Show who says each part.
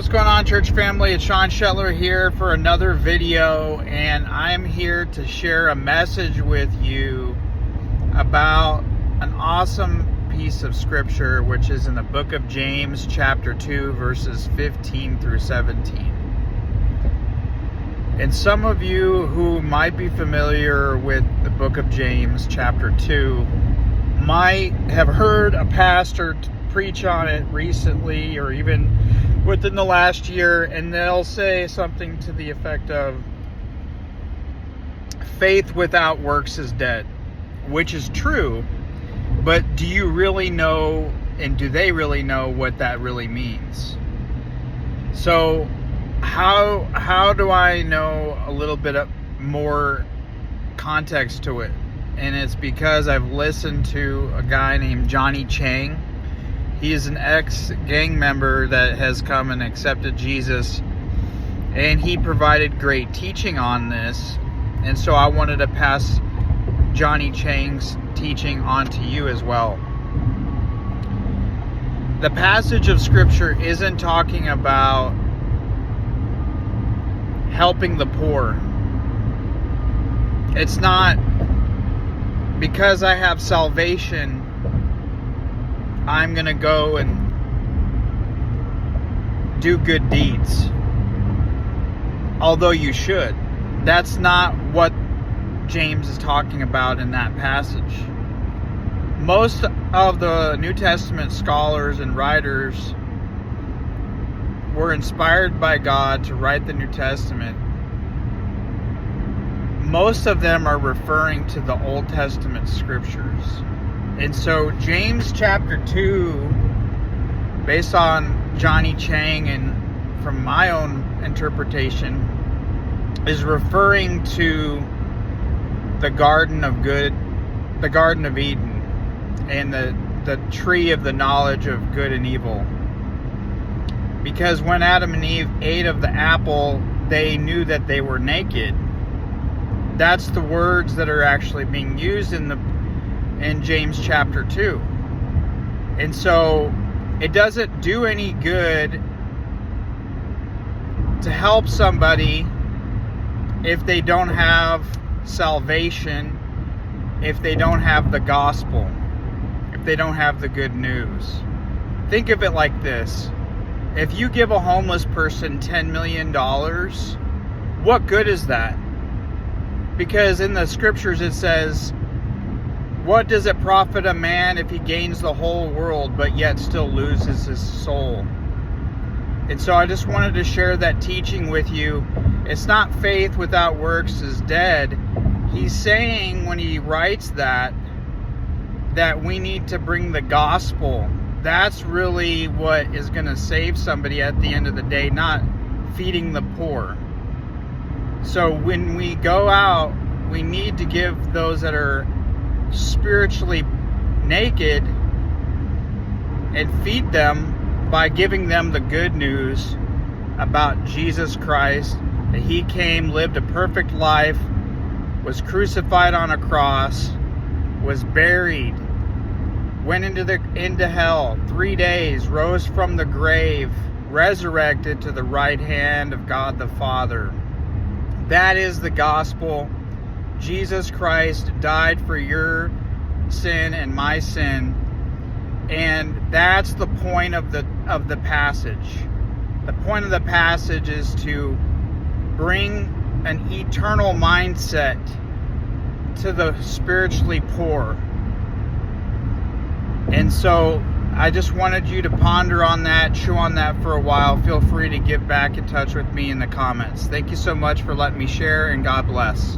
Speaker 1: what's going on, church family? It's Sean Shetler here for another video, and I'm here to share a message with you about an awesome piece of scripture, which is in the book of James, chapter 2, verses 15 through 17. And some of you who might be familiar with the book of James, chapter 2, might have heard a pastor preach on it recently or even within the last year, and they'll say something to the effect of, faith without works is dead, which is true, but do you really know, and do they really know what that really means? So how do I know a little bit more context to it? And it's because I've listened to a guy named Johnny Chang. He is an ex-gang member that has come and accepted Jesus, and he provided great teaching on this. And so I wanted to pass Johnny Chang's teaching on to you as well. The passage of scripture isn't talking about helping the poor. It's not because I have salvation, I'm going to go and do good deeds. Although you should. That's not what James is talking about in that passage. Most of the New Testament scholars and writers were inspired by God to write the New Testament. Most of them are referring to the Old Testament scriptures. And so James chapter 2, based on Johnny Chang and from my own interpretation, is referring to the Garden of Eden, and the tree of the knowledge of good and evil. Because when Adam and Eve ate of the apple, they knew that they were naked. That's the words that are actually being used in James chapter 2. And so it doesn't do any good to help somebody if they don't have salvation, if they don't have the gospel, if they don't have the good news. Think of it like this. If you give a homeless person $10 million, what good is that? Because in the scriptures it says, what does it profit a man if he gains the whole world but yet still loses his soul? And so I just wanted to share that teaching with you. It's not faith without works is dead. He's saying when he writes that we need to bring the gospel. That's really what is going to save somebody at the end of the day, not feeding the poor. So when we go out, we need to give those that are spiritually naked and feed them by giving them the good news about Jesus Christ, that he came, lived a perfect life, was crucified on a cross, was buried, went into hell 3 days, rose from the grave, resurrected to the right hand of God the Father. That is the gospel. Jesus Christ died for your sin and my sin, and that's the point of the passage. The point of the passage is to bring an eternal mindset to the spiritually poor. And so I just wanted you to ponder on that, chew on that for a while. Feel free to get back in touch with me in the comments. Thank you so much for letting me share, and God bless.